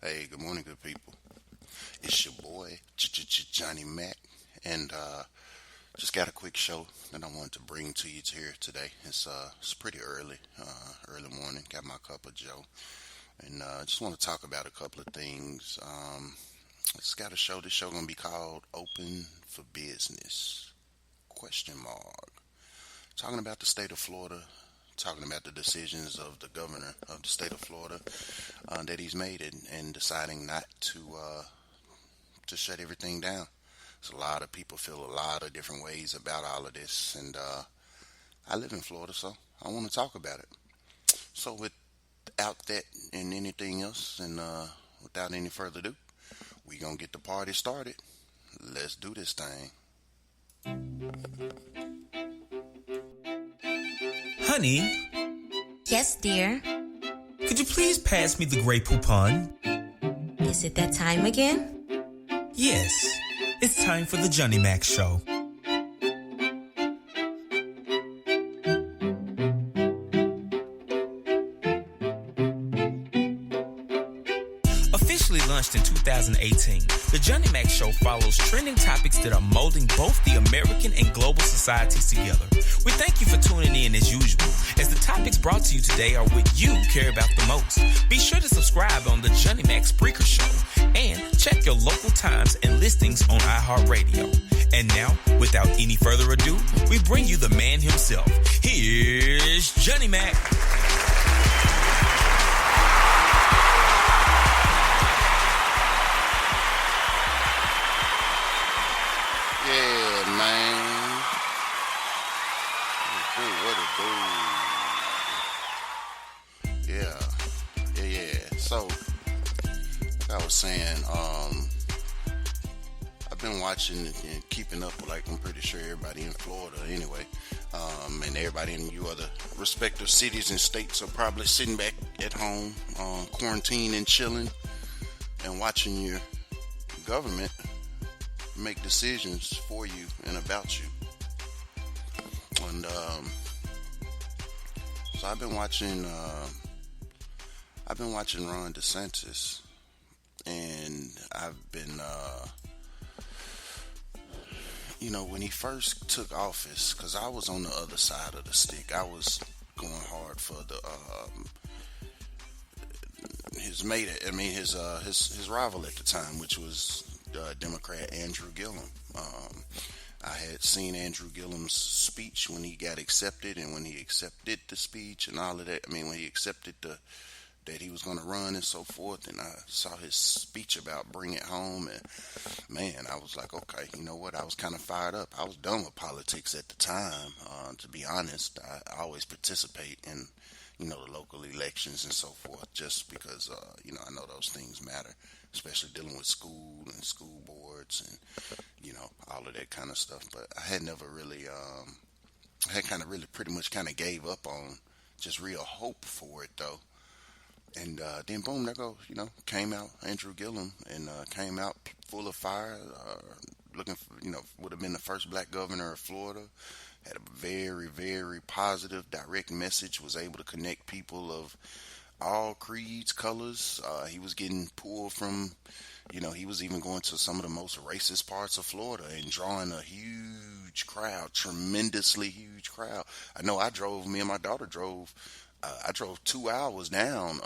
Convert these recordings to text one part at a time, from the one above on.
Hey, good morning, good people. It's your boy, Johnny Mac, and just got a quick show that I wanted to bring to you here today. It's pretty early, early morning. Got my cup of Joe, and just want to talk about a couple of things. It's got a show. This show gonna be called "Open for Business?" Question mark. Talking about the state of Florida. Talking about the decisions of the governor of the state of Florida that he's made and deciding not to shut everything down. So a lot of people feel a lot of different ways about all of this, and I live in Florida, so I want to talk about it. So without that and anything else, and without any further ado, we gonna get the party started. Let's do this thing. Honey, Yes, dear. could you please pass me the Grey Poupon? Is it that time again? Yes, it's time for the Johnny Mac Show. Officially launched in 2018, the Johnny Mac Show follows trending topics that are molding both the American and global societies together. We thank you for tuning in as usual, as the topics brought to you today are what you care about the most. Be sure to subscribe on the Johnny Mac Spreaker Show and check your local times and listings on iHeartRadio. And now, without any further ado, we bring you the man himself. Here's Johnny Mac. Yeah, man. What it do? Yeah. So, like I was saying, I've been watching and keeping up with, like, I'm pretty sure everybody in Florida anyway, and everybody in your other respective cities and states are probably sitting back at home, quarantined and chilling and watching your government make decisions for you and about you. And so I've been watching Ron Desantis, and I've been when he first took office, because I was on the other side of the stick. I was going hard for the his rival at the time, which was Democrat Andrew Gillum. I had seen Andrew Gillum's speech when he got accepted, and when he accepted the speech and all of that. I mean, when he accepted that he was going to run and so forth, and I saw his speech about bring it home, and man, I was like, okay, you know what? I was kind of fired up. I was done with politics at the time. To be honest, I always participate in the local elections and so forth, just because I know those things matter, especially dealing with school and school boards and all of that kind of stuff. But I had never really I had kind of really pretty much kind of gave up on just real hope for it though. And then boom, there goes, came out Andrew Gillum, and came out full of fire, looking for, would have been the first black governor of Florida. Had a very, very positive, direct message, was able to connect people of all creeds, colors. He was getting pulled from, he was even going to some of the most racist parts of Florida and drawing a huge crowd, tremendously huge crowd. I know me and my daughter drove, I drove 2 hours down,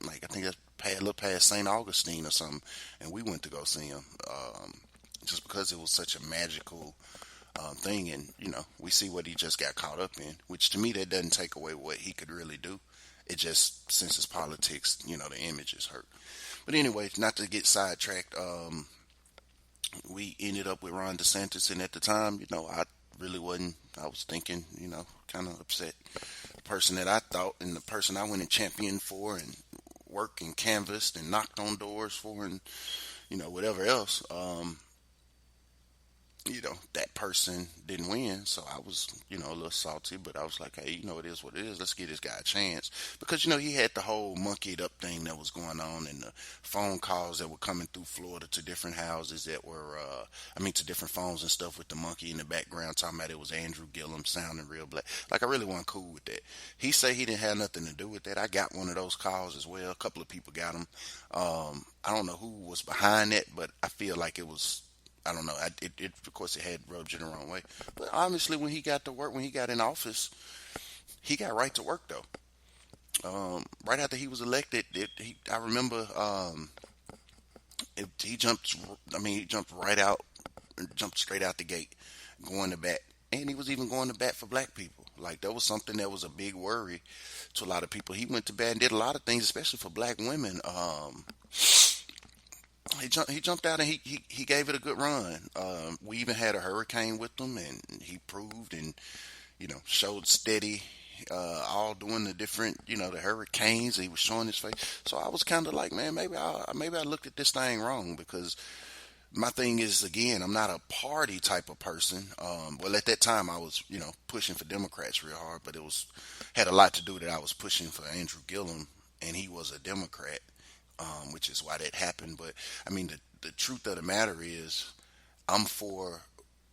like I think that's a little past St. Augustine or something, and we went to go see him, just because it was such a magical thing. And we see what he just got caught up in, which to me that doesn't take away what he could really do. It just, since it's politics, the image is hurt. But anyway, not to get sidetracked, we ended up with Ron DeSantis, and at the time, I really wasn't. I was thinking, kind of upset. The person that I thought, and the person I went and championed for, and worked and canvassed and knocked on doors for, and whatever else. that person didn't win. So I was, a little salty, but I was like, hey, it is what it is. Let's give this guy a chance. Because, he had the whole monkeyed up thing that was going on, and the phone calls that were coming through Florida to different houses that were, to different phones and stuff with the monkey in the background talking about it was Andrew Gillum sounding real black. Like, I really wasn't cool with that. He said he didn't have nothing to do with that. I got one of those calls as well. A couple of people got them. I don't know who was behind that, but I feel like it was, I don't know. Of course, it had rubbed you the wrong way. But honestly, when he got to work, when he got in office, he got right to work, though. Right after he was elected, I remember he jumped. He jumped right out, jumped straight out the gate, going to bat. And he was even going to bat for black people. Like, that was something that was a big worry to a lot of people. He went to bat and did a lot of things, especially for black women. He jumped out and he gave it a good run. We even had a hurricane with him, and he proved and showed steady, all doing the different the hurricanes. He was showing his face. So I was kind of like, man, maybe I looked at this thing wrong, because my thing is, again, I'm not a party type of person. Well, at that time I was pushing for Democrats real hard, but had a lot to do that I was pushing for Andrew Gillum, and he was a Democrat. Which is why that happened. But the truth of the matter is, I'm for,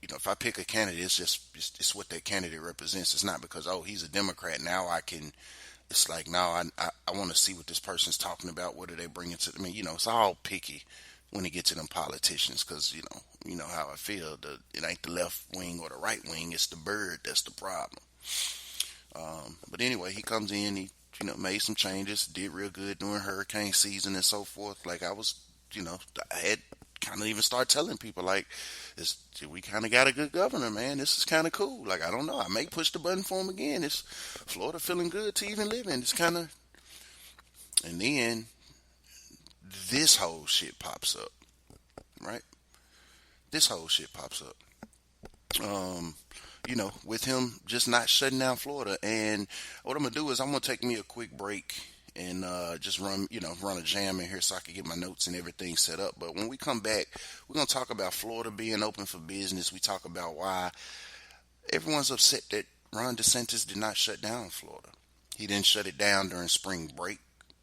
if I pick a candidate, it's what that candidate represents. It's not because, oh, he's a Democrat, now I can. It's like, no, I want to see what this person's talking about. What are they bringing to? It's all picky when it gets to them politicians, because you know how I feel. It ain't the left wing or the right wing. It's the bird that's the problem. But anyway, he comes in. He made some changes, did real good during hurricane season and so forth. Like, I was, I had kind of even started telling people, like, we kind of got a good governor, man. This is kind of cool. Like, I don't know. I may push the button for him again. It's Florida feeling good to even live in. It's kind of, and then this whole shit pops up, right? This whole shit pops up. With him just not shutting down Florida. And what I'm going to do is I'm going to take me a quick break and just run a jam in here so I can get my notes and everything set up. But when we come back, we're going to talk about Florida being open for business. We talk about why everyone's upset that Ron DeSantis did not shut down Florida. He didn't shut it down during spring break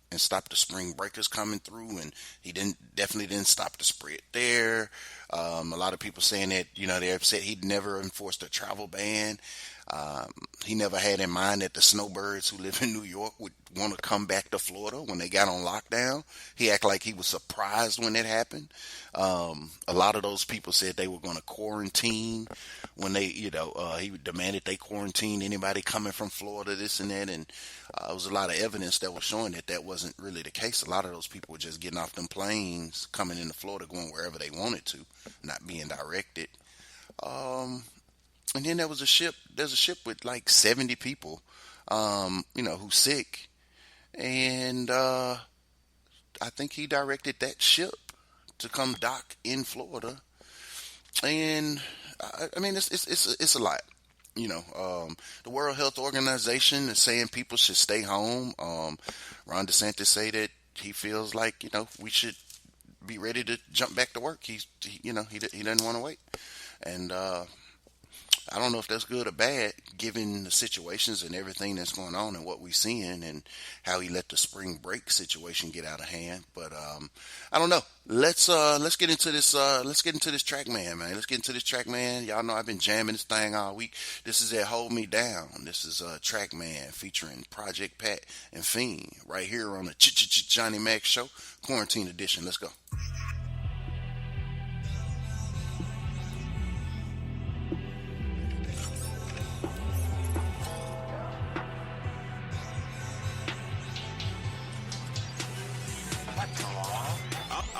and stop the spring breakers coming through, and he definitely didn't stop the spread there. A lot of people saying that, they're upset he'd never enforced a travel ban. He never had in mind that the snowbirds who live in New York would want to come back to Florida when they got on lockdown. He acted like he was surprised when it happened. A lot of those people said they were going to quarantine when they, he demanded they quarantine anybody coming from Florida, this and that. And there was a lot of evidence that was showing that wasn't really the case. A lot of those people were just getting off them planes, coming into Florida, going wherever they wanted to, not being directed. And then there's a ship with like 70 people, who's sick. And I think he directed that ship to come dock in Florida. And it's a lot. The World Health Organization is saying people should stay home. Ron DeSantis say that he feels like, we should be ready to jump back to work. He doesn't want to wait. And, I don't know if that's good or bad, given the situations and everything that's going on and what we're seeing and how he let the spring break situation get out of hand. But I don't know. Let's get into this. Let's get into this track, man. Let's get into this track, man. Y'all know I've been jamming this thing all week. This is at Hold Me Down. This is Track Man featuring Project Pat and Fiend right here on the Johnny Mac Show, Quarantine Edition. Let's go.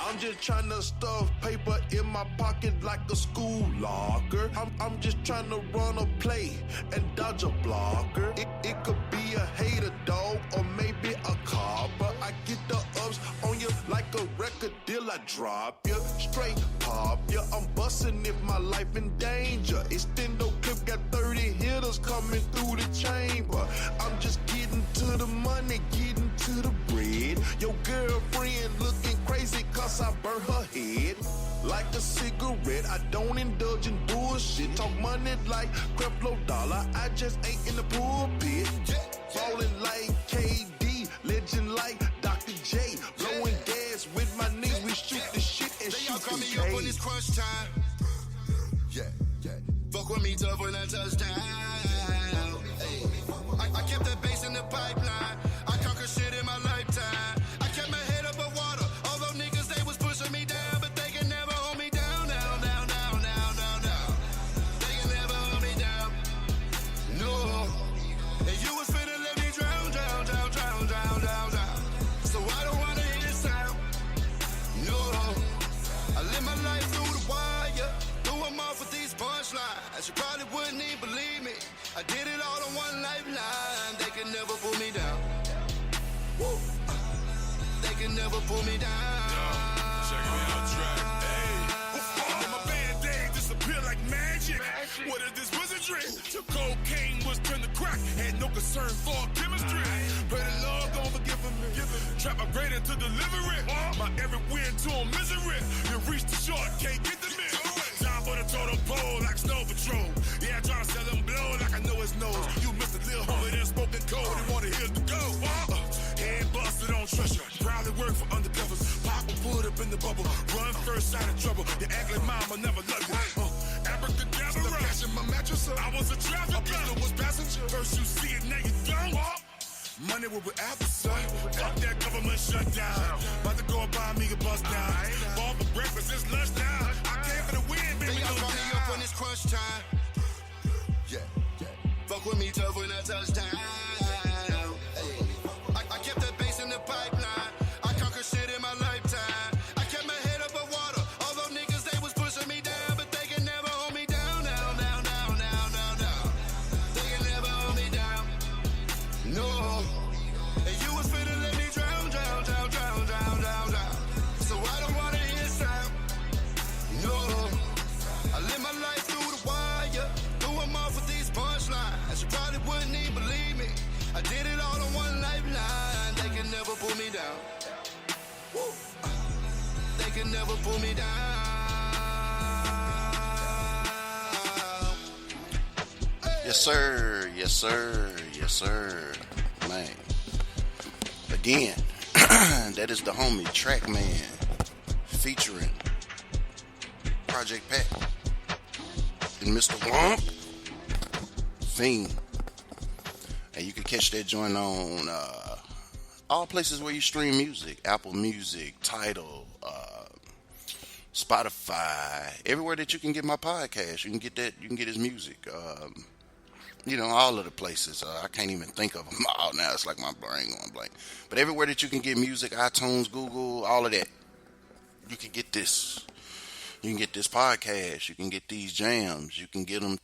I'm just trying to stuff paper in my pocket like a school locker. I'm just trying to run a play and dodge a blocker. It could be a hater, dog, or maybe a car, but I get the ups on you like a record deal. I drop you, straight pop you. I'm busting if my life in danger. Extendo clip got 30 hitters coming through the chamber. I'm just getting to the money, getting to the bread. Your girlfriend looking crazy cause I burnt her head. like a cigarette. I don't indulge in bullshit. Talk money like Creflo Dollar. I just ain't in the pulpit. Falling like KD, legend like Dr. J. Blowing gas with my knees. We shoot the shit and They all shoot call the me up when it's crunch time. Fuck with me tough when I touch down. Hey. I kept that bass in the pipeline. I conquered shit in my lifetime. I kept my head above water. Although niggas, they was pushing me down, but they can never hold me down, down, down, down, down, down, down. They can never hold me down. No. And you was finna let me drown, drown, drown, drown, drown, drown, drown. So I don't wanna hear this sound. No. I live my life through the wire. Threw them off with these punchlines. You probably wouldn't even believe me. I did it all on one lifeline. They can never pull me down. Woo. They can never pull me down. Check me out, track. Hey. My band-aid disappear like magic. What is this wizardry? Your cocaine was turned to crack. Had no concern for chemistry. Pray the Lord gon' forgive me. Trap upgraded to delivery. My every win to a misery. You reach the short, can't get the mid. Time for the total pole like snow patrol. Yeah, I try to sell him blow like I know his nose. You missed a little homie that spoken cold. He wanna hear the go. Head busted on treasure. Proudly work for undercovers. Pop and put up in the bubble. Run first side of trouble. You act like mama never loved you. Abracadabra. Cash in my mattress. I was a trafficker. I was passenger. First you see it, now you don't. Money will be after, son. Fuck that government shutdown. About to go and buy me a bus down. Ball for breakfast, it's lunchtime. I came for the win, baby. They all call me up when it's crunch time. Fuck with me tough when I touch down. Hey. I kept that bass in the pipeline. I conquered shit in my lifetime. I kept my head above water. Although niggas, they was pushing me down, but they can never hold me down, down, down, down, down, down, down. They can never hold me down. No. And you was finna let me drown, drown, drown, drown, drown, drown, drown. So I don't wanna hear sound. No. I live my life through the wire. Threw them off with these punchlines. You probably wouldn't even believe me. I did it all on one lifeline. They can never pull me down. Woo. They can never pull me down. Yes, sir. Yes, sir. Yes, sir. Man. Again, that is the homie Trackman featuring Project Pat and Mr. Womp Fiend. And you can catch that joint on all places where you stream music. Apple Music, Tidal, Spotify, everywhere that you can get my podcast. You can get that. You can get his music. All of the places. I can't even think of them all now. It's like my brain going blank. But everywhere that you can get music, iTunes, Google, all of that, you can get this. You can get this podcast. You can get these jams. You can get them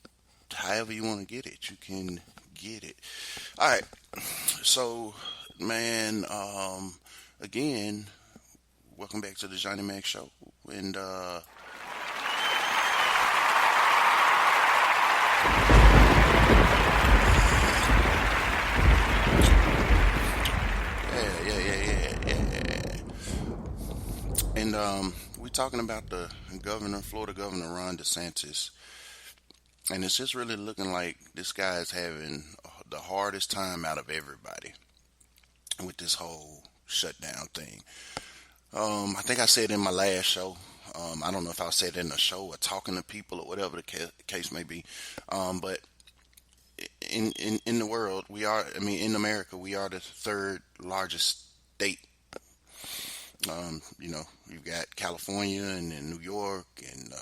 however you want to get it. You can get it. All right. So, man, again, welcome back to the Johnny Mac Show. And, And we're talking about the Florida Governor Ron Desantis, and it's just really looking like this guy is having the hardest time out of everybody with this whole shutdown thing. I think I said in my last show. I don't know if I said it in a show or talking to people or whatever the case may be. But in the world, in America, we are the third largest state. You've got California and then New York, and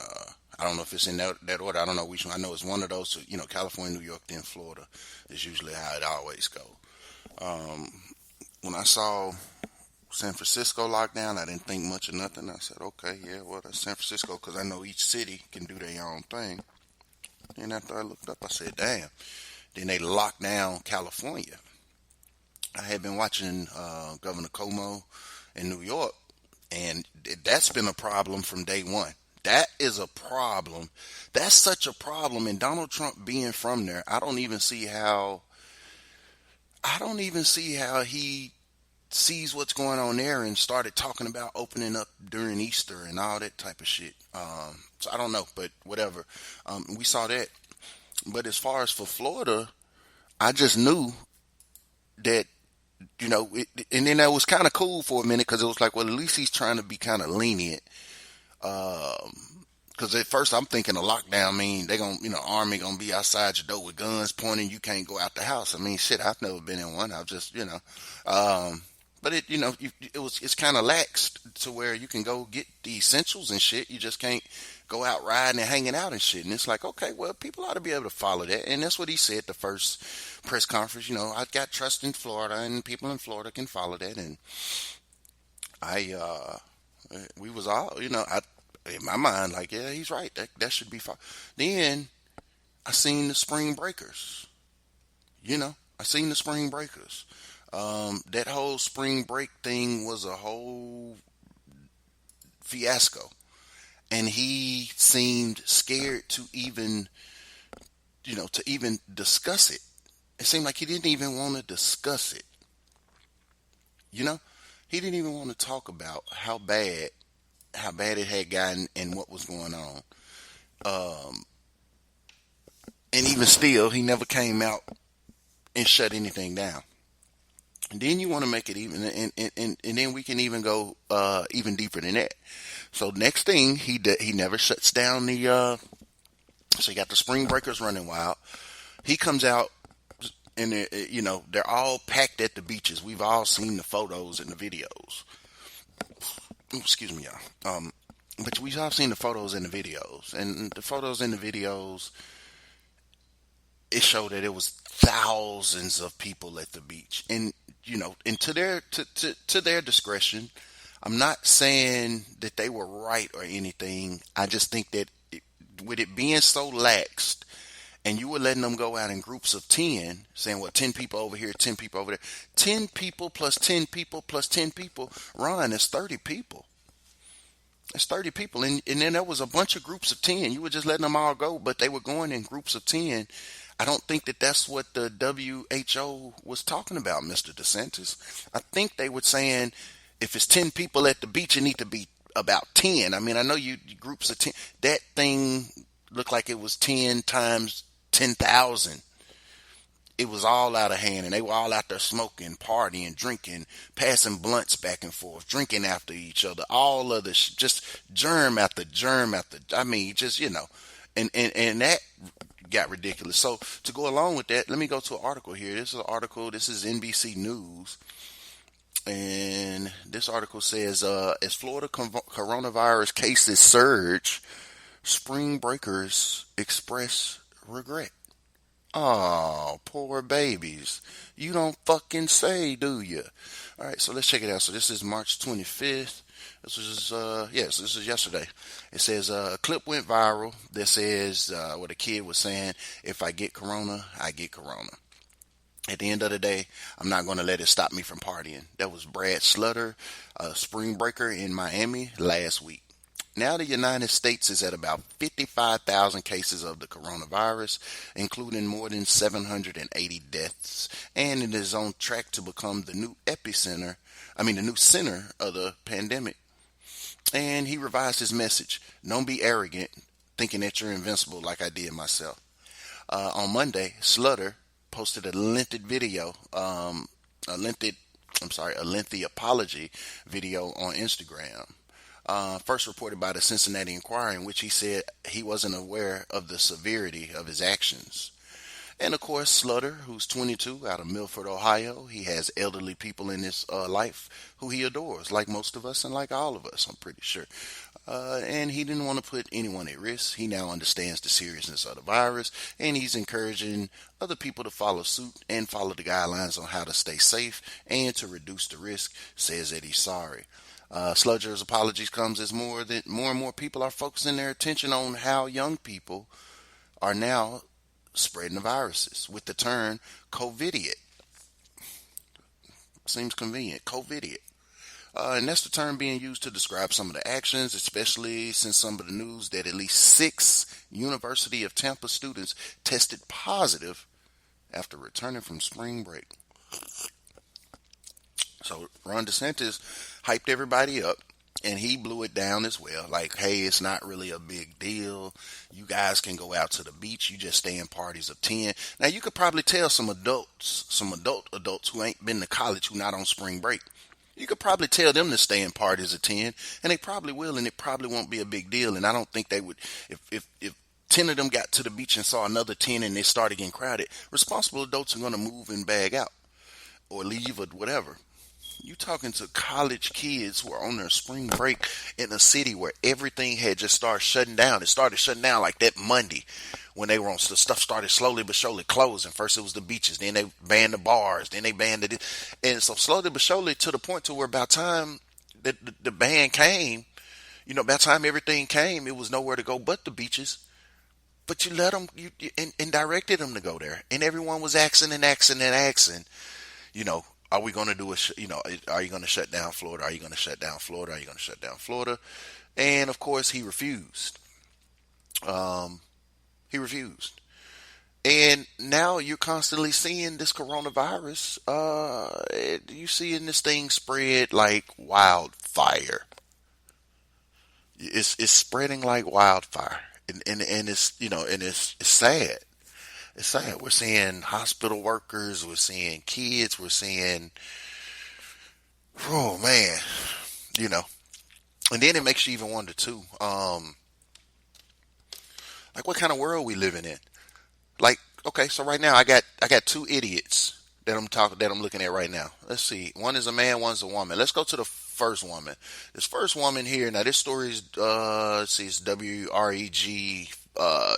I don't know if it's in that order. I don't know which one. I know it's one of those. So, California, New York, then Florida is usually how it always goes. When I saw San Francisco lockdown, I didn't think much of nothing. I said, okay, yeah, well, that's San Francisco, because I know each city can do their own thing. And after I looked up, I said, damn. Then they locked down California. I had been watching Governor Cuomo in New York, and that's been a problem from day one. That is a problem. That's such a problem. And Donald Trump being from there, I don't even see how he sees what's going on there and started talking about opening up during Easter and all that type of shit. So I don't know, but whatever. We saw that. But as far as for Florida, I just knew that, and then that was kind of cool for a minute because it was like, well, at least he's trying to be kind of lenient. Because at first I'm thinking a lockdown, I mean, they gonna, army gonna be outside your door with guns pointing, you can't go out the house. I mean, shit, I've never been in one. I've just, but it's kind of laxed to where you can go get the essentials and shit. You just can't go out riding and hanging out and shit. And it's like, okay, well, people ought to be able to follow that. And that's what he said the first press conference. I got trust in Florida, and people in Florida can follow that. And we was all, in my mind, like, yeah, he's right. That should be fine. Then I seen the spring breakers. I seen the spring breakers. That whole spring break thing was a whole fiasco. And he seemed scared to even, to even discuss it. It seemed like he didn't even want to discuss it. He didn't even want to talk about how bad it had gotten and what was going on. And even still, he never came out and shut anything down. And then you want to make it even, and then we can even go even deeper than that. So next thing, he never shuts down the. So you got the spring breakers running wild. He comes out, and they're all packed at the beaches. We've all seen the photos and the videos. Excuse me, y'all. But we've all seen the photos and the videos, and the photos and the videos, it showed that it was thousands of people at the beach, and and to their discretion, I'm not saying that they were right or anything. I just think that with it being so laxed, and you were letting them go out in groups of 10, saying, well, 10 people over here, 10 people over there, 10 people plus 10 people plus 10 people, Ron, that's 30 people. That's 30 people. And then there was a bunch of groups of 10. You were just letting them all go, but they were going in groups of 10. I don't think that that's what the WHO was talking about, Mr. Desantis. I think they were saying if it's 10 people at the beach, it need to be about 10. I mean, I know you groups of 10. That thing looked like it was 10 times 10,000. It was all out of hand, and they were all out there smoking, partying, drinking, passing blunts back and forth, drinking after each other, all of this, just germ after germ after, I mean, just, and that got ridiculous. So to go along with that, let me go to an article here. This is an article, this is NBC News, and this article says, as Florida coronavirus cases surge, spring breakers express regret. Oh, poor babies. You don't fucking say, do you? All right, so let's check it out. So this is March 25th. This is yesterday. It says a clip went viral that says what a kid was saying, if I get corona, I get corona. At the end of the day, I'm not going to let it stop me from partying. That was Brad Slutter, a spring breaker in Miami last week. Now the United States is at about 55,000 cases of the coronavirus, including more than 780 deaths, and it is on track to become the new center of the pandemic. And he revised his message. Don't be arrogant, thinking that you're invincible like I did myself. On Monday, Slutter posted a lengthy video, a lengthy apology video on Instagram. First reported by the Cincinnati Enquirer, in which he said he wasn't aware of the severity of his actions. And of course, Slutter, who's 22, out of Milford, Ohio, he has elderly people in his life who he adores, like most of us and like all of us, I'm pretty sure. And he didn't want to put anyone at risk. He now understands the seriousness of the virus, and he's encouraging other people to follow suit and follow the guidelines on how to stay safe and to reduce the risk, says that he's sorry. Sludger's apologies comes as more and more people are focusing their attention on how young people are now spreading the viruses with the term COVIDiot. Seems convenient, COVIDiot. And that's the term being used to describe some of the actions, especially since some of the news that at least 6 University of Tampa students tested positive after returning from spring break. So Ron DeSantis hyped everybody up, and he blew it down as well. Like, hey, it's not really a big deal. You guys can go out to the beach. You just stay in parties of 10. Now, you could probably tell some adults, some adults who ain't been to college, who not on spring break. You could probably tell them to stay in parties of 10, and they probably will, and it probably won't be a big deal. And I don't think they would, if 10 of them got to the beach and saw another 10 and they started getting crowded, responsible adults are going to move and bag out or leave or whatever. You talking to college kids who are on their spring break in a city where everything had just started shutting down. It started shutting down like that Monday when they were on, the stuff started slowly but surely closing. First it was the beaches, then they banned the bars, then they banned it. And so slowly but surely to the point to where by the time the ban came, by the time everything came, it was nowhere to go but the beaches. But you let them, and directed them to go there. And everyone was asking, are we going to do are you going to shut down Florida? Are you going to shut down Florida? Are you going to shut down Florida? And of course, he refused. He refused. And now you're constantly seeing this coronavirus. You seeing this thing spread like wildfire. It's spreading like wildfire, and it's and it's sad. It's sad. We're seeing hospital workers. We're seeing kids. We're seeing, oh man, and then it makes you even wonder too, like what kind of world we living in? Like, okay, so right now I got two idiots that I'm looking at right now. Let's see. One is a man, one's a woman. Let's go to the first woman. This first woman here. Now this story is it's WREG.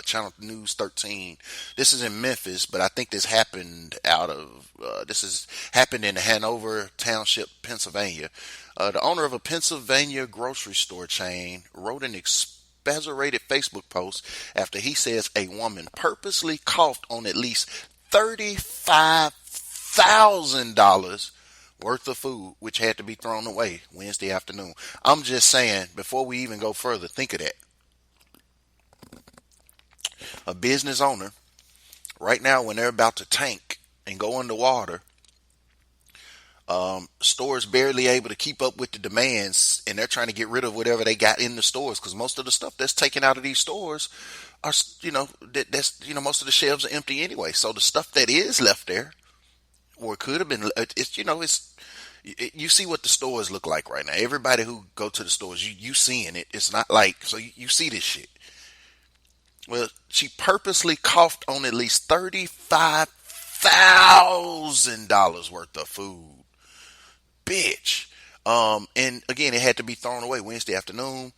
Channel News 13. This is in Memphis, but I think this happened happened in Hanover Township, Pennsylvania. The owner of a Pennsylvania grocery store chain wrote an exaggerated Facebook post after he says a woman purposely coughed on at least $35,000 worth of food, which had to be thrown away Wednesday afternoon. I'm just saying, before we even go further, think of that. A business owner, right now when they're about to tank and go underwater, stores barely able to keep up with the demands, and they're trying to get rid of whatever they got in the stores, because most of the stuff that's taken out of these stores are, most of the shelves are empty anyway. So the stuff that is left there, or it could have been, you see what the stores look like right now. Everybody who go to the stores, you seeing it. It's not like, so you see this shit. Well, she purposely coughed on at least $35,000 worth of food. Bitch. And again, it had to be thrown away Wednesday afternoon.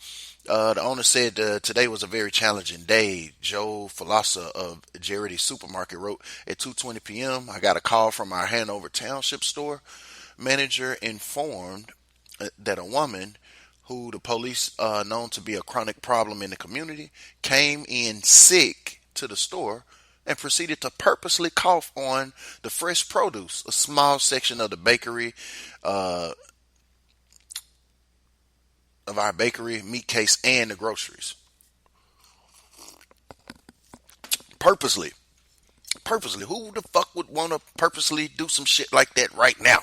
The owner said today was a very challenging day. Joe Falasa of Jarity Supermarket wrote, at 2:20 p.m., I got a call from our Hanover Township store manager informed that a woman who the police known to be a chronic problem in the community, came in sick to the store and proceeded to purposely cough on the fresh produce, a small section of the bakery, of our bakery, meat case, and the groceries. Purposely. Who the fuck would want to purposely do some shit like that right now?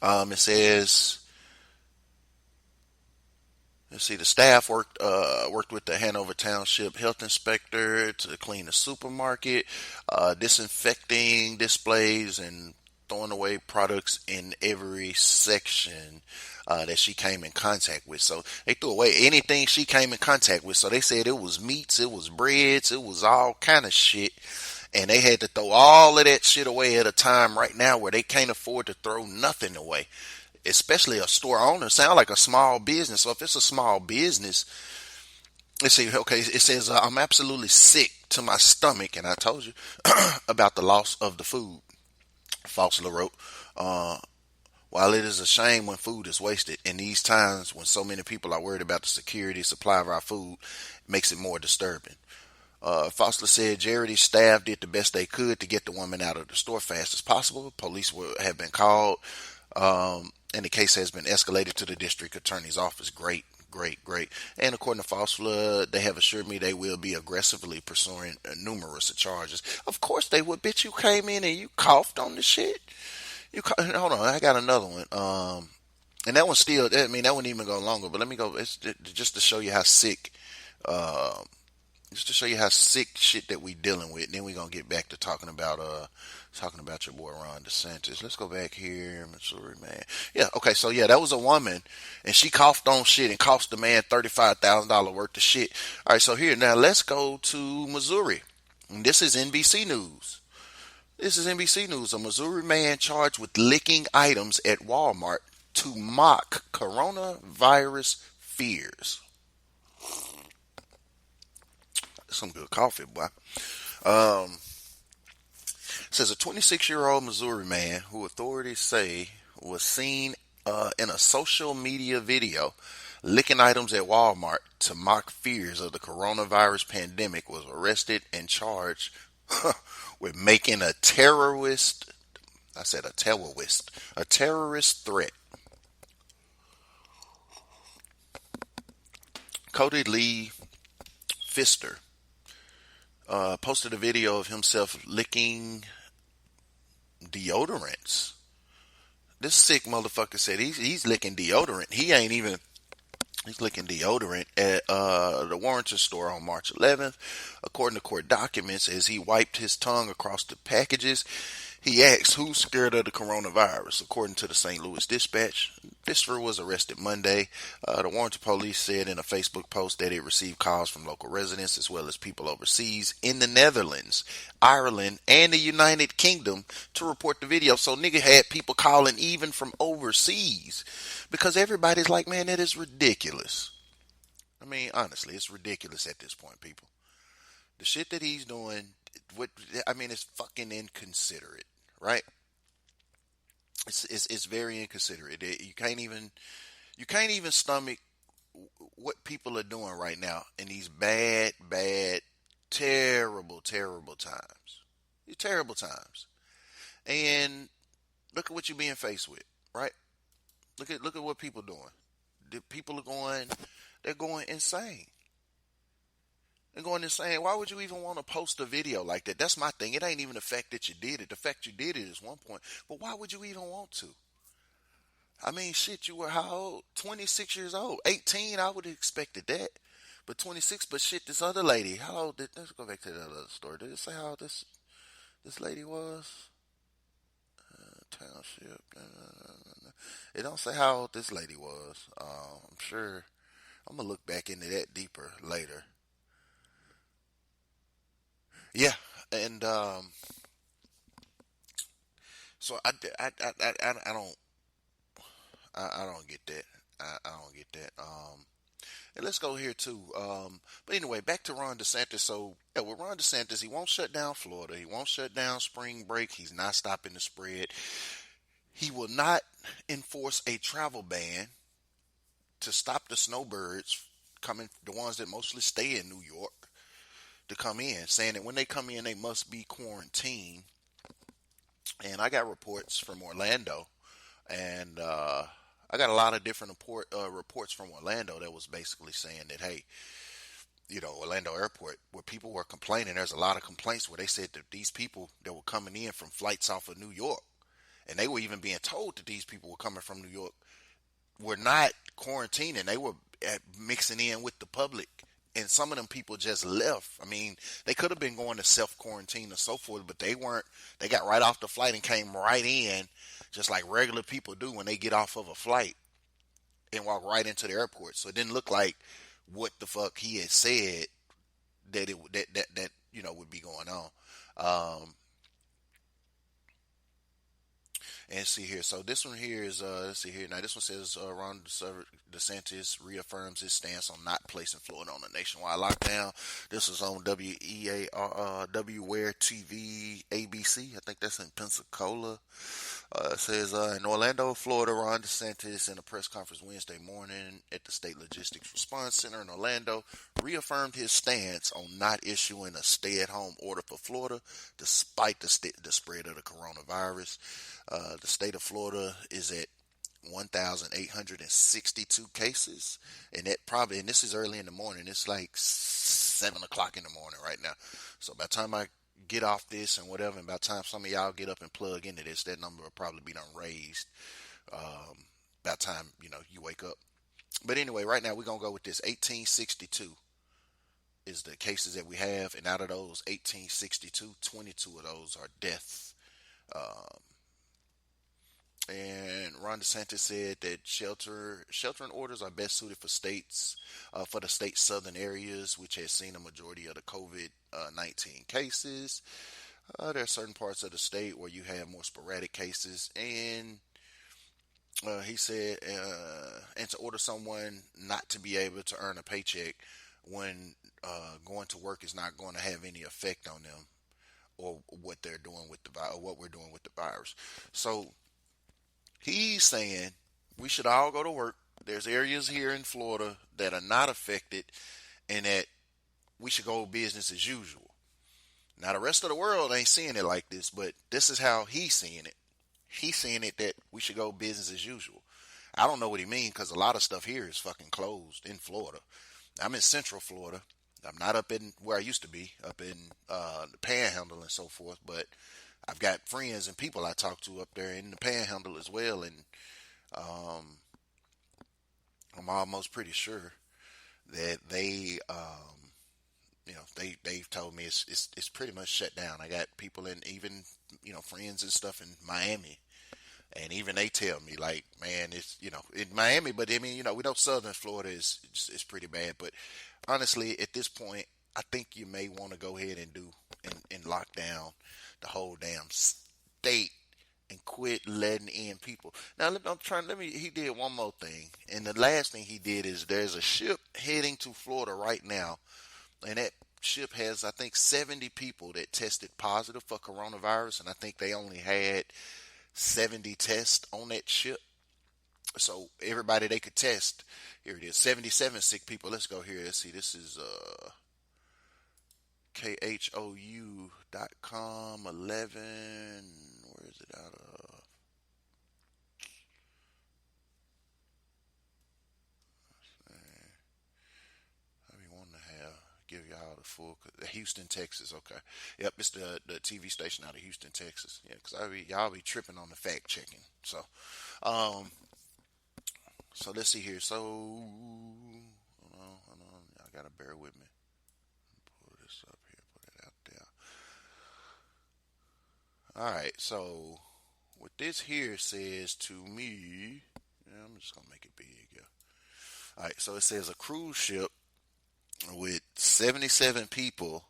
It says, let's see, the staff worked with the Hanover Township health inspector to clean the supermarket, disinfecting displays and throwing away products in every section that she came in contact with. So they threw away anything she came in contact with. So they said it was meats, it was breads, it was all kind of shit. And they had to throw all of that shit away at a time right now where they can't afford to throw nothing away. Especially a store owner. Sound like a small business. So if it's a small business, let's see, okay, it says, I'm absolutely sick to my stomach, and I told you about the loss of the food. Faustler wrote, while it is a shame when food is wasted, in these times when so many people are worried about the security supply of our food, it makes it more disturbing. Faustler said Jarity's staff did the best they could to get the woman out of the store fast as possible. Police have been called, and the case has been escalated to the district attorney's office. Great. And according to Faustler, they have assured me they will be aggressively pursuing numerous charges. Of course they would. Bitch, you came in and you coughed on the shit. Hold on, I got another one. And that one still, I mean, that wouldn't even go longer. But let me go. It's just to show you how sick. Uh, just to show you how sick shit that we dealing with. And then we gonna get back to talking about your boy Ron DeSantis. Let's go back here, Missouri man. Yeah, okay, so yeah, that was a woman, and she coughed on shit and cost the man $35,000 worth of shit. All right, so here now let's go to Missouri. And this is NBC News. This is NBC News. A Missouri man charged with licking items at Walmart to mock coronavirus fears. Some good coffee, boy. Says a 26-year-old Missouri man who authorities say was seen in a social media video licking items at Walmart to mock fears of the coronavirus pandemic was arrested and charged with making a terrorist threat. Cody Lee Pfister posted a video of himself licking deodorants. This sick motherfucker said he's licking deodorant. He's licking deodorant at the Warrington store on March 11th. According to court documents, as he wiped his tongue across the packages, he asked who's scared of the coronavirus. According to the St. Louis Dispatch, Pfister was arrested Monday. The Warrington police said in a Facebook post that it received calls from local residents as well as people overseas in the Netherlands, Ireland, and the United Kingdom to report the video. So nigga had people calling even from overseas because everybody's like, man, that is ridiculous. I mean, honestly, it's ridiculous at this point, people. The shit that he's doing, it's fucking inconsiderate, right? It's very inconsiderate. You can't even stomach what people are doing right now in these bad, terrible times. These terrible times. And look at what you're being faced with, right? Look at what people are doing. They're going insane. They're going insane. Why would you even want to post a video like that? That's my thing. It ain't even the fact that you did it. The fact you did it is one point. But why would you even want to? I mean, shit, you were how old? 26 years old. 18, I would have expected that. But 26, but shit, this other lady, how old let's go back to that other story. Did it say how old this lady was? Township. It don't say how old this lady was. I'm sure I'm going to look back into that deeper later. Yeah, and so I don't get that. I don't get that. And let's go here too. But anyway, back to Ron DeSantis. So yeah, with Ron DeSantis, he won't shut down Florida. He won't shut down spring break. He's not stopping the spread. He will not enforce a travel ban to stop the snowbirds coming, the ones that mostly stay in New York, to come in, saying that when they come in, they must be quarantined. And I got reports from Orlando, and I got a lot of different reports from Orlando that was basically saying that, hey, Orlando Airport, where people were complaining, there's a lot of complaints where they said that these people that were coming in from flights off of New York, and they were even being told that these people were coming from New York, were not quarantining. They were mixing in with the public. And some of them people just left. I mean, they could have been going to self-quarantine and so forth, but they weren't. They got right off the flight and came right in, just like regular people do when they get off of a flight and walk right into the airport. So it didn't look like what the fuck he had said that would be going on. And see here, so this one here is, let's see here. Now this one says Ron DeSantis reaffirms his stance on not placing Florida on a nationwide lockdown. This is on WEAR TV ABC. I think that's in Pensacola. It says in Orlando, Florida, Ron DeSantis in a press conference Wednesday morning at the State Logistics Response Center in Orlando reaffirmed his stance on not issuing a stay-at-home order for Florida despite the spread of the coronavirus. The state of Florida is at 1,862 cases, and this is early in the morning. It's like 7 o'clock in the morning right now. So by the time I get off this and whatever, and by the time some of y'all get up and plug into this, that number will probably be done raised by the time, you wake up. But anyway, right now we're going to go with this 1862 is the cases that we have, and out of those 1862, 22 of those are deaths. And Ron Desantis said that sheltering orders are best suited for states, for the state's southern areas, which has seen a majority of the COVID-19 cases. There are certain parts of the state where you have more sporadic cases, and he said, and to order someone not to be able to earn a paycheck when going to work is not going to have any effect on them or what they're doing with the or what we're doing with the virus. So he's saying we should all go to work. There's areas here in Florida that are not affected, and that we should go business as usual. Now the rest of the world ain't seeing it like this, but this is how he's seeing it. He's saying it that we should go business as usual. I don't know what he means, because a lot of stuff here is fucking closed in Florida. I'm in Central Florida. I'm not up in where I used to be, up in the Panhandle and so forth. But I've got friends and people I talk to up there in the Panhandle as well, and I'm almost pretty sure that they've told me it's pretty much shut down. I got people in, even friends and stuff in Miami, and even they tell me, like, man, it's in Miami, but I mean, we know Southern Florida is pretty bad. But honestly, at this point, I think you may want to go ahead and lock down the whole damn state and quit letting in people. Now he did one more thing, and the last thing he did is there's a ship heading to Florida right now, and that ship has, I think, 70 people that tested positive for coronavirus, and I think they only had 70 tests on that ship. So everybody they could test, here it is, 77 sick people. Let's go here. Let's see, this is khou.com 11. Where is it out of? Give y'all the full Houston, Texas. Okay, yep, it's the TV station out of Houston, Texas. Yeah, because y'all be tripping on the fact checking. So, so let's see here. So, hold on, y'all gotta bear with me. Pull this up here, put it out there. All right, so what this here says to me, I'm just gonna make it big. Yeah. All right, so it says a cruise ship with 77 people,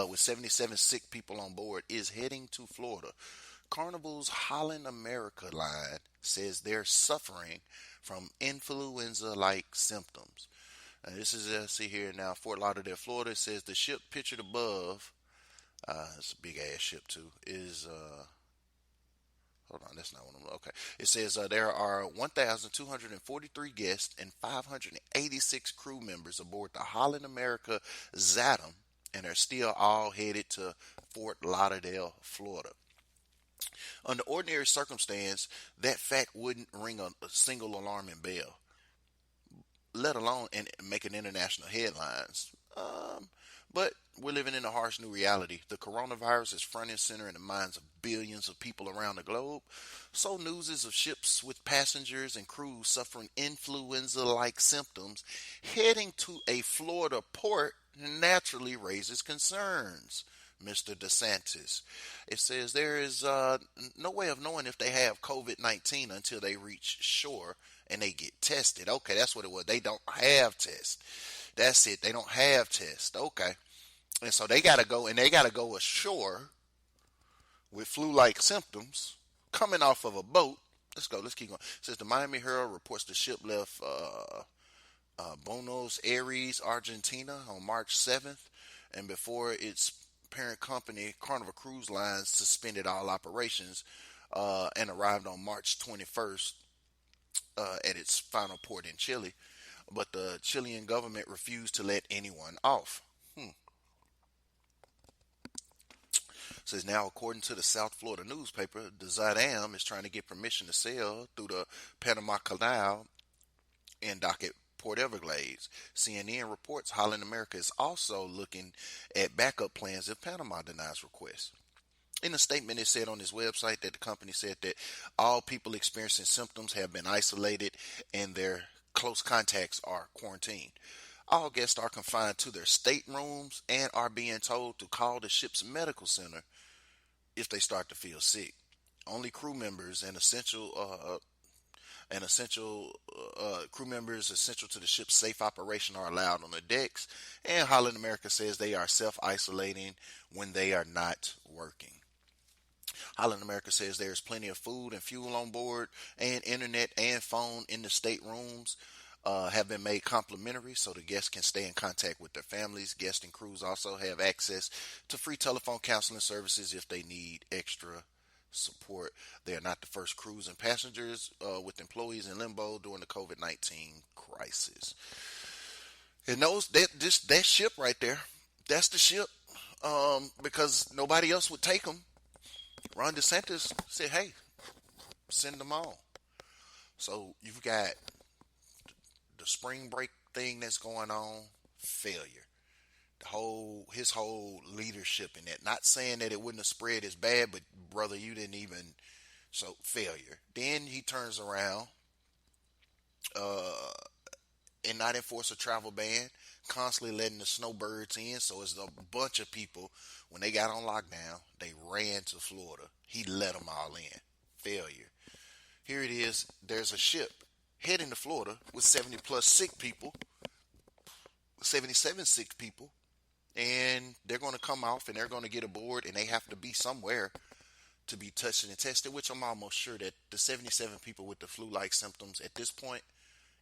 with 77 sick people on board, is heading to Florida. Carnival's Holland America line says they're suffering from influenza-like symptoms. Now, this is, see here now, Fort Lauderdale, Florida. It says the ship pictured above, it's a big-ass ship too, is, hold on, that's not what I'm, okay. It says there are 1,243 guests and 586 crew members aboard the Holland America Disater, and are still all headed to Fort Lauderdale, Florida. Under ordinary circumstance, that fact wouldn't ring a single alarming bell, let alone making international headlines. But we're living in a harsh new reality. The coronavirus is front and center in the minds of billions of people around the globe. So news is of ships with passengers and crews suffering influenza-like symptoms heading to a Florida port naturally raises concerns, Mr. Desantis. It says there is no way of knowing if they have COVID-19 until they reach shore and they get tested. Okay, that's what it was. They don't have tests. That's it. They don't have tests. Okay. And so they got to go ashore with flu-like symptoms coming off of a boat. Let's go. Let's keep going. It says the Miami Herald reports the ship left Buenos Aires, Argentina on March 7th. And before its parent company, Carnival Cruise Lines, suspended all operations and arrived on March 21st at its final port in Chile. But the Chilean government refused to let anyone off. Says now, according to the South Florida newspaper, Disater is trying to get permission to sail through the Panama Canal and dock at Port Everglades. CNN reports Holland America is also looking at backup plans if Panama denies requests. In a statement, it said on its website that the company said that all people experiencing symptoms have been isolated and their close contacts are quarantined. All guests are confined to their staterooms and are being told to call the ship's medical center if they start to feel sick. Only crew members and essential crew members essential to the ship's safe operation are allowed on the decks. And Holland America says they are self-isolating when they are not working. Holland America says there is plenty of food and fuel on board, and internet and phone in the staterooms have been made complimentary so the guests can stay in contact with their families. Guests and crews also have access to free telephone counseling services if they need extra support. They are not the first crews and passengers with employees in limbo during the COVID-19 crisis. And that ship right there, that's the ship, because nobody else would take them. Ron DeSantis said, hey, send them on. So you've got the spring break thing that's going on, failure. His whole leadership in that. Not saying that it wouldn't have spread as bad, but brother, you didn't even. So failure. Then he turns around and not enforce a travel ban, constantly letting the snowbirds in. So it's a bunch of people, when they got on lockdown, they ran to Florida. He let them all in. Failure. Here it is. There's a ship heading to Florida with 70 plus sick people, 77 sick people, and they're going to come off and they're going to get aboard, and they have to be somewhere to be touched and tested, which I'm almost sure that the 77 people with the flu-like symptoms at this point,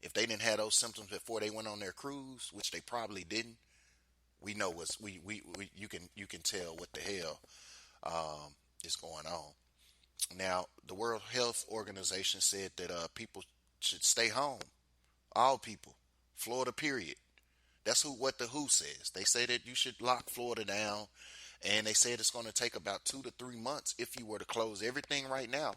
if they didn't have those symptoms before they went on their cruise, which they probably didn't, we know you can tell what the hell is going on. Now, the World Health Organization said that people should stay home. All people. Florida, period. That's what the WHO says. They say that you should lock Florida down, and they said it's going to take about 2 to 3 months if you were to close everything right now.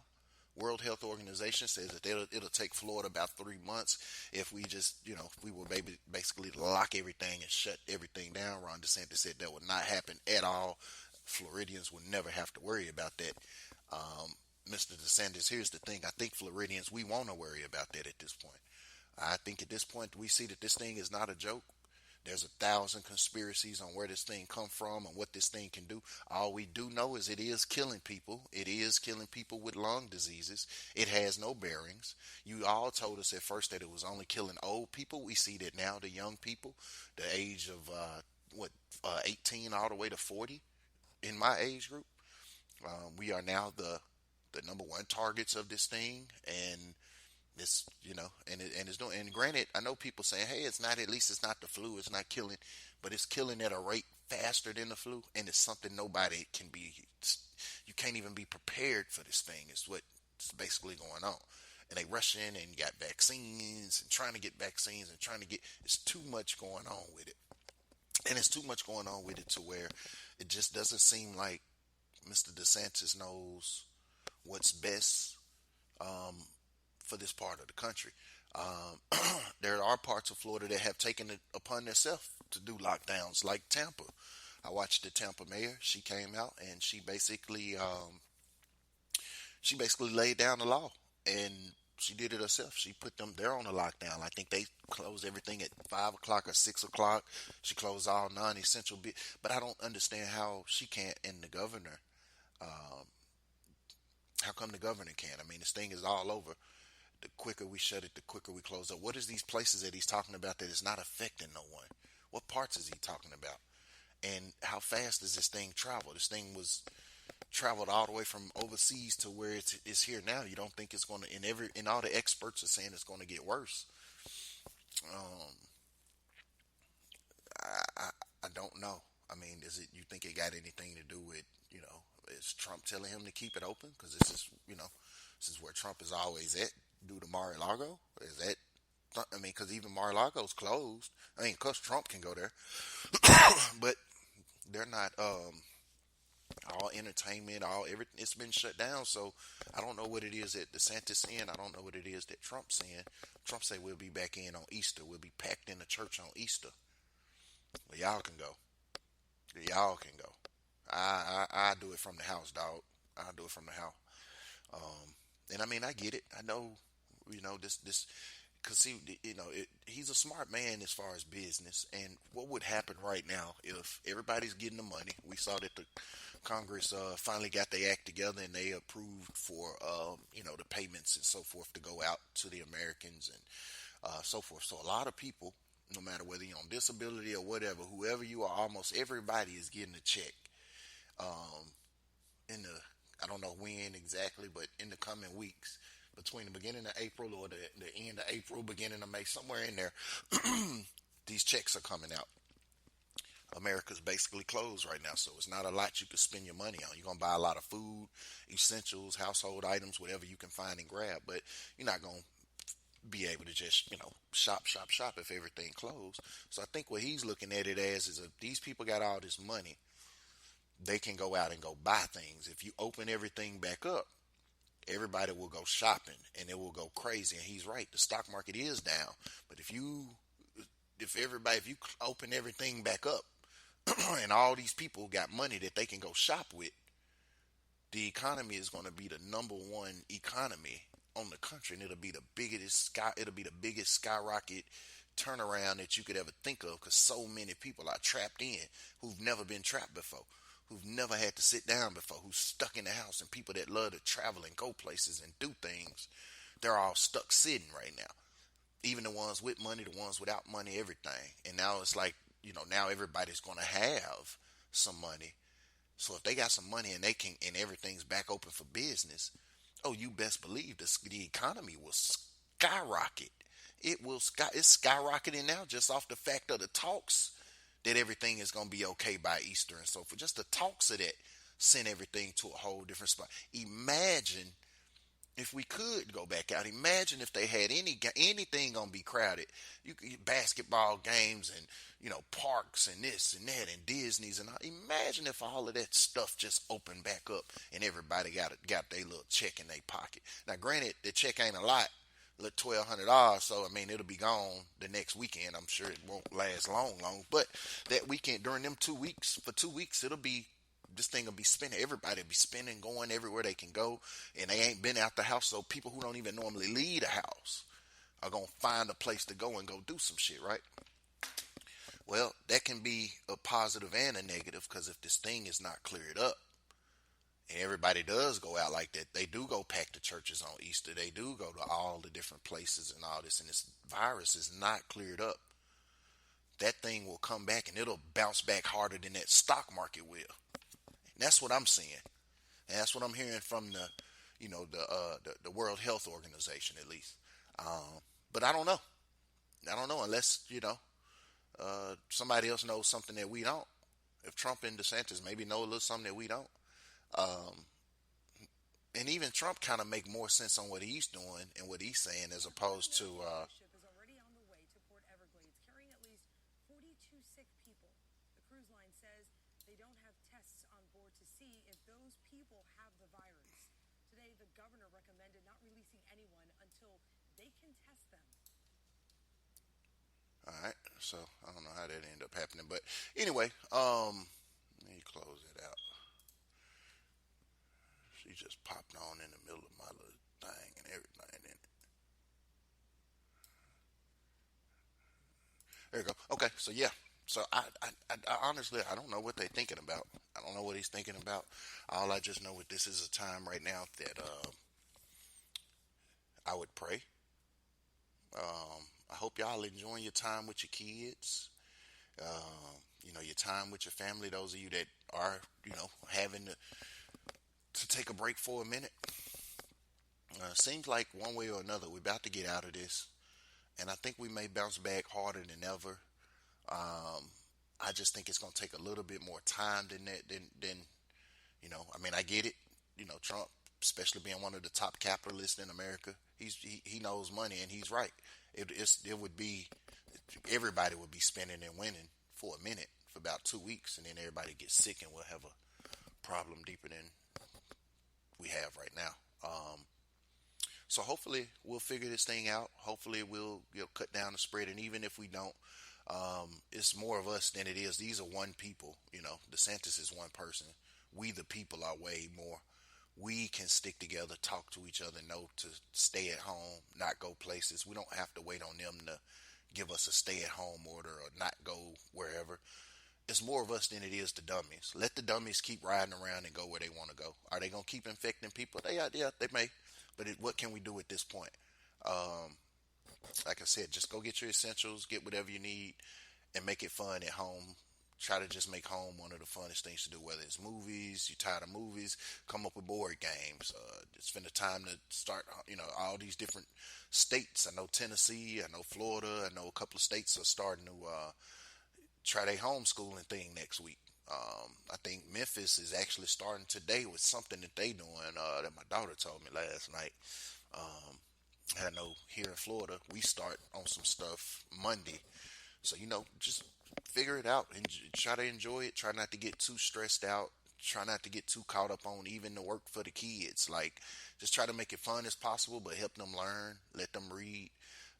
World Health Organization says that it'll take Florida about 3 months if we just, if we were basically lock everything and shut everything down. Ron DeSantis said that would not happen at all. Floridians would never have to worry about that. Mr. DeSantis, here's the thing. I think Floridians, we want to worry about that at this point. I think at this point we see that this thing is not a joke. There's 1,000 conspiracies on where this thing come from and what this thing can do. All we do know is it is killing people. It is killing people with lung diseases. It has no bearings. You all told us at first that it was only killing old people. We see that now the young people, the age of 18 all the way to 40 in my age group. We are now the number one targets of this thing, and it's and it's doing. And granted, I know people saying, "Hey, it's not. At least it's not the flu. It's not killing, but it's killing at a rate faster than the flu, and it's something nobody can be. You can't even be prepared for this thing. Is what's basically going on." And they rush in and got vaccines and trying to get vaccines and trying to get. It's too much going on with it, and it's too much going on with it to where it just doesn't seem like Mr. DeSantis knows what's best for this part of the country. There are parts of Florida that have taken it upon themselves to do lockdowns, like Tampa. I watched the Tampa mayor. She came out and she basically laid down the law, and she did it herself. She put them there on a lockdown. I think they closed everything at 5 o'clock or 6 o'clock. She closed all non-essential but I don't understand how she can't, and the governor. How come the governor can't? I mean, this thing is all over. The quicker we shut it, the quicker we close up. What is these places that he's talking about that is not affecting no one? What parts is he talking about? And how fast does this thing travel? This thing was traveled all the way from overseas to where it's here now. You don't think it's going to, and all the experts are saying it's going to get worse. I don't know. I mean, you think it got anything to do with, is Trump telling him to keep it open? Because this is where Trump is always at, due to Mar-a-Lago. Is that, because even Mar-a-Lago's closed. Because Trump can go there. But they're not, all entertainment, all everything. It's been shut down. So I don't know what it is that DeSantis saying. I don't know what it is that Trump's saying. Trump say we'll be back in on Easter. We'll be packed in the church on Easter. Well, y'all can go. Y'all can go. I do it from the house, dog. I do it from the house. And I mean, I get it. I know, this, cause see, he's a smart man as far as business. And what would happen right now if everybody's getting the money? We saw that the Congress finally got their act together and they approved for the payments and so forth to go out to the Americans and so forth. So a lot of people, no matter whether you're on disability or whatever, whoever you are, almost everybody is getting a check. In the I don't know when exactly, but in the coming weeks, between the beginning of April or the end of April, beginning of May, somewhere in there, these checks are coming out. America's basically closed right now, so it's not a lot you can spend your money on. You're gonna buy a lot of food, essentials, household items, whatever you can find and grab, but you're not gonna be able to just shop if everything closed. So I think what he's looking at it as is, if these people got all this money, they can go out and go buy things. If you open everything back up, everybody will go shopping and it will go crazy. And he's right, the stock market is down. But if you open everything back up and all these people got money that they can go shop with, the economy is going to be the number one economy on the country, and it'll be the biggest skyrocket turnaround that you could ever think of, because so many people are trapped in who've never been trapped before, who've never had to sit down before, who's stuck in the house, and people that love to travel and go places and do things, they're all stuck sitting right now. Even the ones with money, the ones without money, everything. And now it's like, now everybody's going to have some money. So if they got some money and everything's back open for business, oh, you best believe the economy will skyrocket. It's skyrocketing now just off the fact of the talks that everything is going to be okay by Easter and so forth. Just the talks of that send everything to a whole different spot. Imagine if we could go back out. Imagine if they had anything gonna be crowded. You could basketball games and parks and this and that and Disney's and all. Imagine if all of that stuff just opened back up and everybody got their little check in their pocket. Now, granted, the check ain't a lot, like $1,200. So I mean, it'll be gone the next weekend. I'm sure it won't last long. But that weekend, during them 2 weeks, for 2 weeks, this thing will be spinning. Everybody will be spinning, going everywhere they can go, and they ain't been out the house. So people who don't even normally leave the house are going to find a place to go and go do some shit, right? Well, that can be a positive and a negative, because if this thing is not cleared up, and everybody does go out like that, they do go pack the churches on Easter, they do go to all the different places and all this, and this virus is not cleared up, that thing will come back and it'll bounce back harder than that stock market will. That's what I'm seeing, and that's what I'm hearing from the World Health Organization, at least. But I don't know. Unless somebody else knows something that we don't. If Trump and DeSantis maybe know a little something that we don't, and even Trump kind of make more sense on what he's doing and what he's saying as opposed to. Is already on the way to Port Everglades, carrying at least 42 sick people. The cruise line says they don't have tests on board to see if those people have the virus. Today, the governor recommended not releasing anyone until they can test them. All right, so I don't know how that ended up happening, but anyway, let me close it out. She just popped on in the middle of my little thing and everything in it. There you go. Okay, so yeah. So I honestly, I don't know what they're thinking about. I don't know what he's thinking about. All I just know is this is a time right now that I would pray. I hope y'all enjoying your time with your kids. Your time with your family. Those of you that are, having to take a break for a minute. Seems like one way or another we're about to get out of this, and I think we may bounce back harder than ever. I just think it's going to take a little bit more time than that. I get it. Trump, especially being one of the top capitalists in America, he knows money, and he's right. It would be, everybody would be spending and winning for a minute, for about 2 weeks, and then everybody gets sick, and we'll have a problem deeper than we have right now. So hopefully we'll figure this thing out. Hopefully we'll cut down the spread, and even if we don't, it's more of us than it is. These are one people. Desantis is one person. We the people are way more. We can stick together, talk to each other, know to stay at home, not go places. We don't have to wait on them to give us a stay-at-home order or not go wherever. It's more of us than it is the dummies. Let the dummies keep riding around and go where they want to go. Are they going to keep infecting people? Yeah, they may. But what can we do at this point? Like I said, just go get your essentials, get whatever you need, and make it fun at home. Try to just make home one of the funnest things to do, whether it's movies, you're tired of movies, come up with board games. Spend the time to start, all these different states. I know Tennessee, I know Florida, I know a couple of states are starting to try their homeschooling thing next week. I think Memphis is actually starting today with something that they doing that my daughter told me last night. I know here in Florida, we start on some stuff Monday. So, just figure it out and try to enjoy it. Try not to get too stressed out. Try not to get too caught up on even the work for the kids. Just try to make it fun as possible, but help them learn, let them read.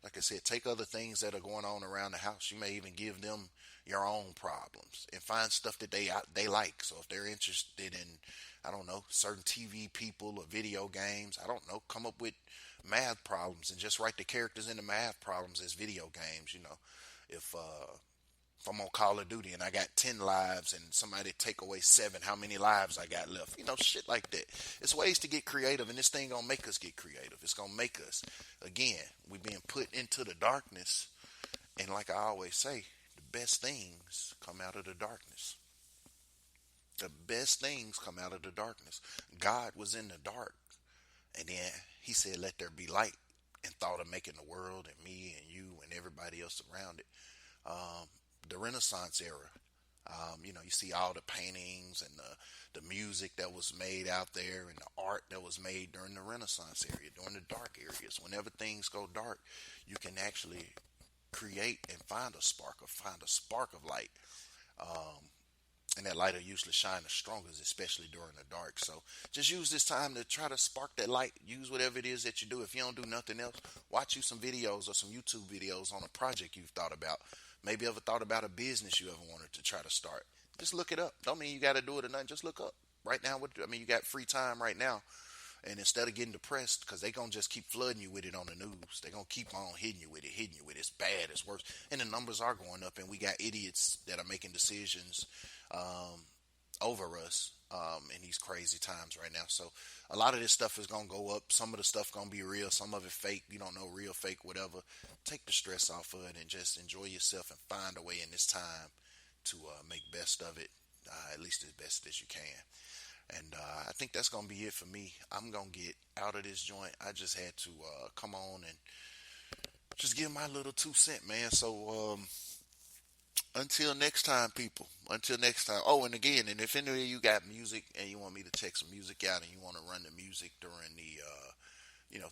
Like I said, take other things that are going on around the house. You may even give them your own problems and find stuff that they like. So if they're interested in, I don't know, certain TV people or video games, I don't know, come up with math problems and just write the characters in the math problems as video games. If I'm on Call of Duty and I got 10 lives and somebody take away 7, how many lives I got left? Shit like that. It's ways to get creative, and this thing gonna make us get creative. It's gonna make us, again, we being put into the darkness, and like I always say, the best things come out of the darkness. The best things come out of the darkness. God was in the dark, and then he said, let there be light, and thought of making the world and me and you and everybody else around it. The Renaissance era, you see all the paintings and the music that was made out there and the art that was made during the Renaissance area, during the dark areas. Whenever things go dark, you can actually create and find a spark of light. And that light will usually shine the strongest, especially during the dark. So just use this time to try to spark that light. Use whatever it is that you do. If you don't do nothing else, watch you some videos or some YouTube videos on a project you've thought about. Maybe ever thought about a business you ever wanted to try to start. Just look it up. Don't mean you got to do it or nothing. Just look up. Right now, you got free time right now. And instead of getting depressed, because they're going to just keep flooding you with it on the news. They're going to keep on hitting you with it. It's bad, it's worse. And the numbers are going up, and we got idiots that are making decisions over us in these crazy times right now. So a lot of this stuff is going to go up. Some of the stuff going to be real. Some of it fake. You don't know, real, fake, whatever. Take the stress off of it and just enjoy yourself and find a way in this time to make best of it, at least as best as you can. And I think that's going to be it for me. I'm going to get out of this joint. I just had to come on and just give my little 2 cents, man. So until next time, people. Until next time. Oh, and again, and if any of you got music and you want me to check some music out and you want to run the music during the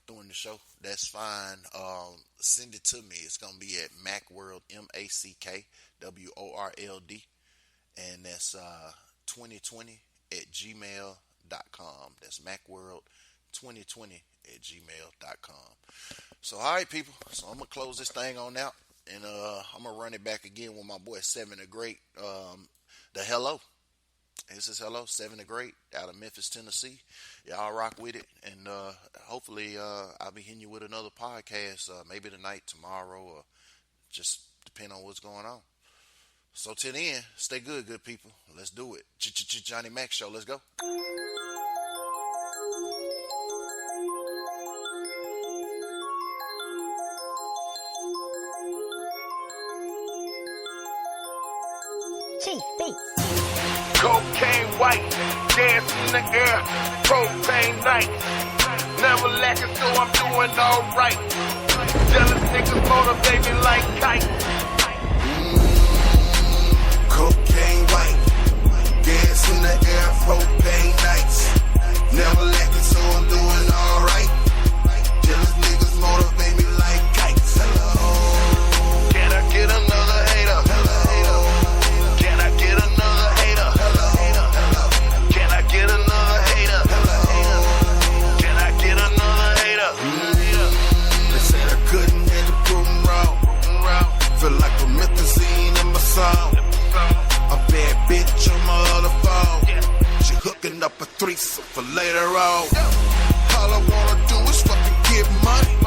during the show, that's fine. Send it to me. It's going to be at Macworld, MACKWORLD, and that's 2020 at gmail.com. That's Macworld2020 at gmail.com. So, all right, people. So, I'm going to close this thing on out, and I'm going to run it back again with my boy 7 the Great, the Hello. This is Hello, 7 the Great, out of Memphis, Tennessee. Y'all rock with it, and hopefully I'll be hitting you with another podcast, maybe tonight, tomorrow, or just depending on what's going on. So till then, stay good, good people. Let's do it. Johnny Mac Show. Let's go. Chief Beats. Cocaine white, dance in the air, propane night. Never lacking, so I'm doing alright. Jealous niggas motivate me like kite. Cocaine white, dance in the air, propane nights. Never lacking, so I'm doing alright. Jealous niggas motivate me like kites. Hello. Can I get another hater? Hello. Can I get another hater? Hello. Can I threesome for later on. All I wanna do is fucking get money.